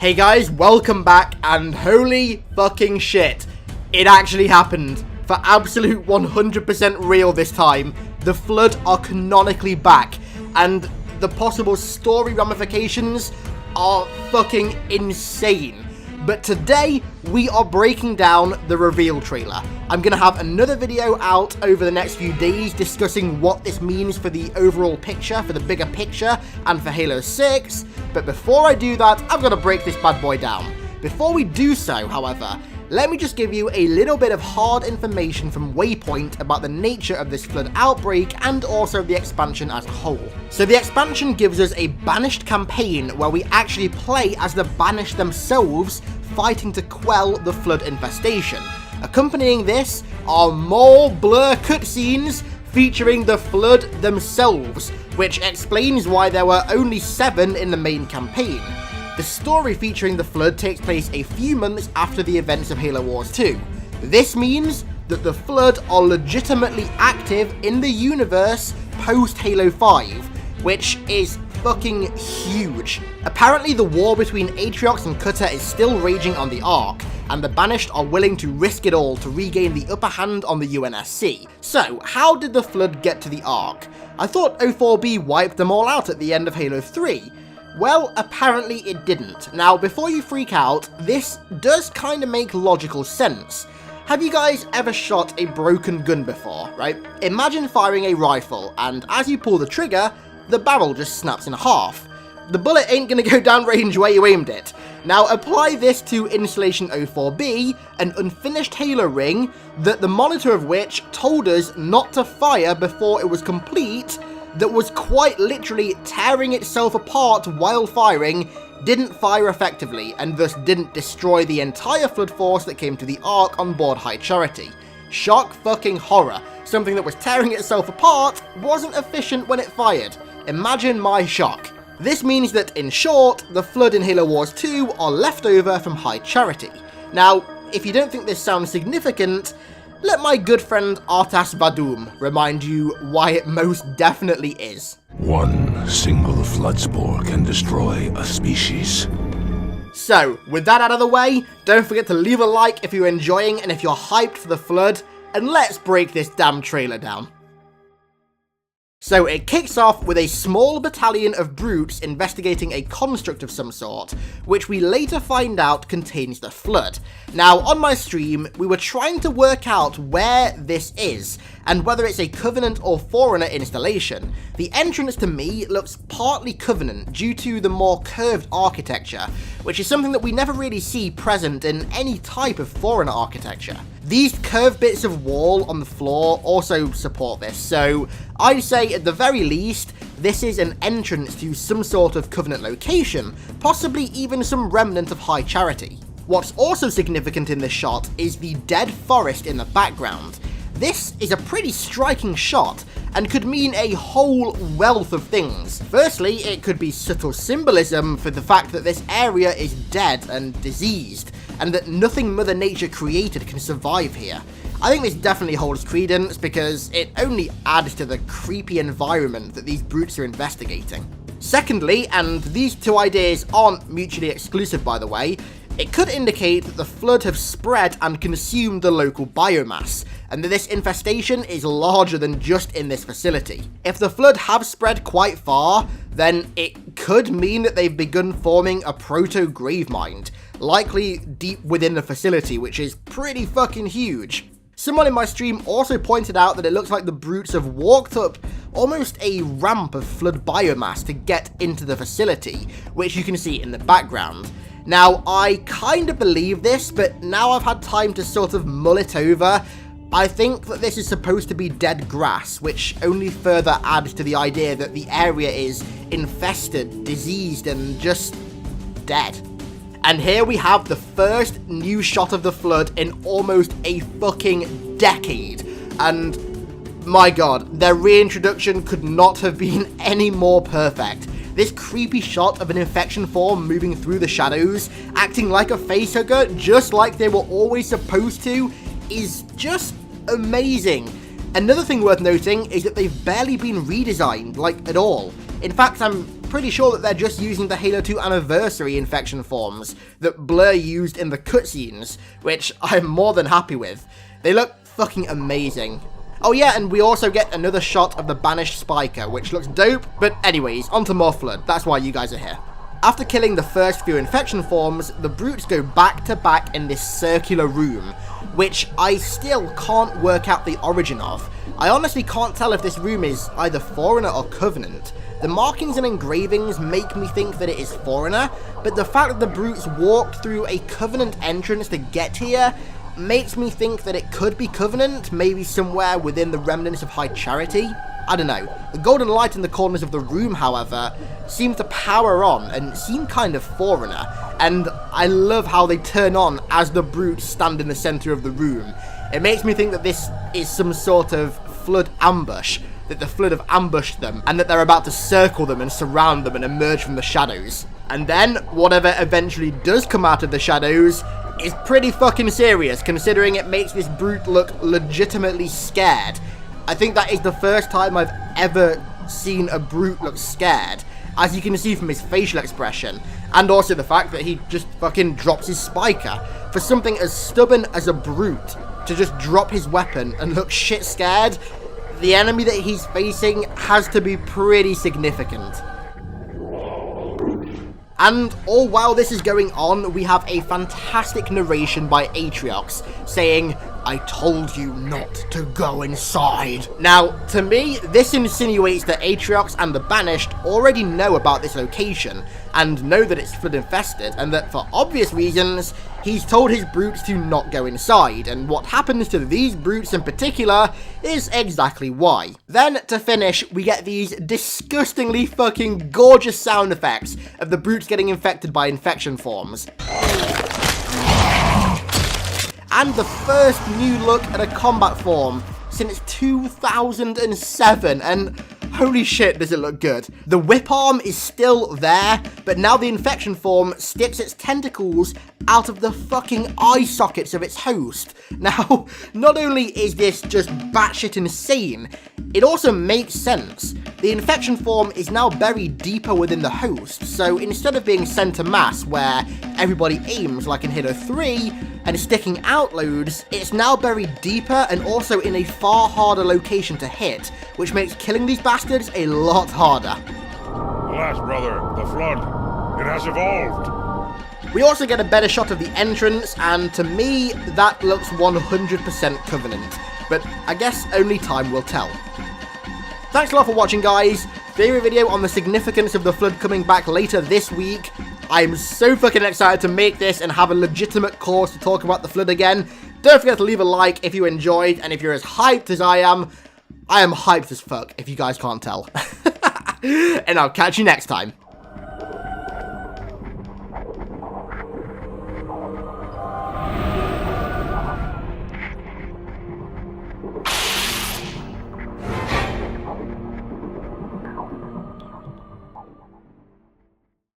Hey guys, welcome back, and holy fucking shit, it actually happened. For absolute 100% real this time, the Flood are canonically back, and the possible story ramifications are fucking insane. But today, we are breaking down the reveal trailer. I'm going to have another video out over the next few days discussing what this means for the overall picture, for the bigger picture, and for Halo 6. But before I do that, I've got to break this bad boy down. Before we do so, however, let me just give you a little bit of hard information from Waypoint about the nature of this Flood outbreak and also the expansion as a whole. So the expansion gives us a Banished campaign where we actually play as the Banished themselves, fighting to quell the Flood infestation. Accompanying this are more blur cutscenes featuring the Flood themselves, which explains why there were only 7 in the main campaign. The story featuring the Flood takes place a few months after the events of Halo Wars 2. This means that the Flood are legitimately active in the universe post Halo 5, which is fucking huge. Apparently the war between Atriox and Cutter is still raging on the Ark, and the Banished are willing to risk it all to regain the upper hand on the UNSC. So, how did the Flood get to the Ark? I thought O4B wiped them all out at the end of Halo 3. Well, apparently it didn't. Now, before you freak out, this does kind of make logical sense. Have you guys ever shot a broken gun before, right? Imagine firing a rifle, and as you pull the trigger, the barrel just snaps in half. The bullet ain't gonna go down range where you aimed it. Now, apply this to Installation 04B, an unfinished Halo ring, that the monitor of which told us not to fire before it was complete, that was quite literally tearing itself apart while firing, didn't fire effectively, and thus didn't destroy the entire Flood force that came to the Ark on board High Charity. Shock fucking horror. Something that was tearing itself apart wasn't efficient when it fired. Imagine my shock. This means that, in short, the Flood in Halo Wars 2 are left over from High Charity. Now, if you don't think this sounds significant, let my good friend Artas Vadum remind you why it most definitely is. One single Flood spore can destroy a species. So, with that out of the way, don't forget to leave a like if you're enjoying and if you're hyped for the Flood, and let's break this damn trailer down. So it kicks off with a small battalion of brutes investigating a construct of some sort, which we later find out contains the Flood. Now, on my stream, we were trying to work out where this is, and whether it's a Covenant or Forerunner installation. The entrance to me looks partly Covenant due to the more curved architecture, which is something that we never really see present in any type of Forerunner architecture. These curved bits of wall on the floor also support this, so I'd say at the very least, this is an entrance to some sort of Covenant location, possibly even some remnant of High Charity. What's also significant in this shot is the dead forest in the background. This is a pretty striking shot, and could mean a whole wealth of things. Firstly, it could be subtle symbolism for the fact that this area is dead and diseased, and that nothing Mother Nature created can survive here. I think this definitely holds credence because it only adds to the creepy environment that these brutes are investigating. Secondly, and these two ideas aren't mutually exclusive by the way, it could indicate that the Flood have spread and consumed the local biomass, and that this infestation is larger than just in this facility. If the Flood have spread quite far, then it could mean that they've begun forming a proto-gravemind, likely deep within the facility, which is pretty fucking huge. Someone in my stream also pointed out that it looks like the brutes have walked up almost a ramp of Flood biomass to get into the facility, which you can see in the background. Now, I kind of believe this, but now I've had time to sort of mull it over, I think that this is supposed to be dead grass, which only further adds to the idea that the area is infested, diseased, and just dead. And here we have the first new shot of the Flood in almost a fucking decade, and my god, their reintroduction could not have been any more perfect. This creepy shot of an infection form moving through the shadows, acting like a facehugger just like they were always supposed to, is just amazing. Another thing worth noting is that they've barely been redesigned, like, at all. In fact, I'm pretty sure that they're just using the Halo 2 Anniversary infection forms that Blur used in the cutscenes, which I'm more than happy with. They look fucking amazing. Oh yeah, and we also get another shot of the banished Spiker, which looks dope, but anyways, onto more Flood, that's why you guys are here. After killing the first few infection forms, the brutes go back to back in this circular room, which I still can't work out the origin of. I honestly can't tell if this room is either Forerunner or Covenant. The markings and engravings make me think that it is Forerunner, but the fact that the brutes walked through a Covenant entrance to get here makes me think that it could be Covenant, maybe somewhere within the remnants of High Charity. I don't know. The golden light in the corners of the room, however, seems to power on and seem kind of Forerunner, and I love how they turn on as the brutes stand in the center of the room. It makes me think that this is some sort of Flood ambush, that the Flood have ambushed them, and that they're about to circle them and surround them and emerge from the shadows. And then, whatever eventually does come out of the shadows is pretty fucking serious, considering it makes this brute look legitimately scared. I think that is the first time I've ever seen a brute look scared, as you can see from his facial expression, and also the fact that he just fucking drops his Spiker. For something as stubborn as a brute to just drop his weapon and look shit scared, the enemy that he's facing has to be pretty significant. And all while this is going on, we have a fantastic narration by Atriox saying, "I told you not to go inside." Now, to me, this insinuates that Atriox and the Banished already know about this location, and know that it's Flood infested, and that for obvious reasons, he's told his brutes to not go inside, and what happens to these brutes in particular is exactly why. Then, to finish, we get these disgustingly fucking gorgeous sound effects of the brutes getting infected by infection forms. And the first new look at a combat form since 2007, and holy shit, does it look good. The whip arm is still there, but now the infection form sticks its tentacles out of the fucking eye sockets of its host. Now, not only is this just batshit insane, it also makes sense. The infection form is now buried deeper within the host, so instead of being center mass where everybody aims like in Halo 3 and sticking out loads, it's now buried deeper and also in a far harder location to hit, which makes killing these bastards a lot harder. Alas, brother, the Flood, it has evolved. We also get a better shot of the entrance, and to me, that looks 100% Covenant, but I guess only time will tell. Thanks a lot for watching, guys. Theory video on the significance of the Flood coming back later this week. I'm so fucking excited to make this and have a legitimate cause to talk about the Flood again. Don't forget to leave a like if you enjoyed, and if you're as hyped as I am hyped as fuck, if you guys can't tell. And I'll catch you next time.